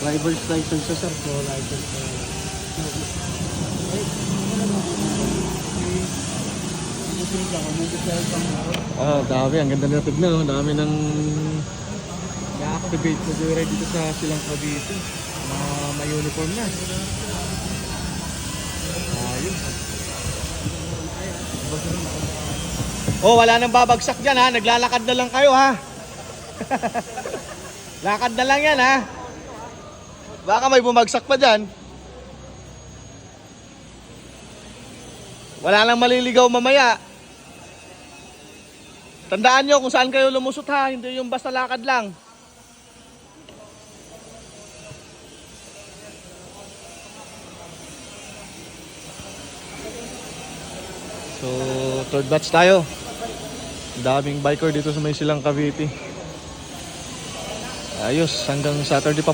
Driver's license sa sir po, license po. Ah, dami. Ang ganda na tignan. Oh. Dami ng na-activate na joyride dito sa Silang Cavite. Mga may uniform na. Ayun. Oh, wala nang babagsak dyan ha. Naglalakad na lang kayo ha. Lakad na lang yan ha. Baka may bumagsak pa dyan. Wala nang maliligaw mamaya. Tandaan nyo kung saan kayo lumusot ha. Hindi yung basta lakad lang. So, third batch tayo. Daming biker dito sa may Silang Cavite. Ayos, hanggang Saturday pa po.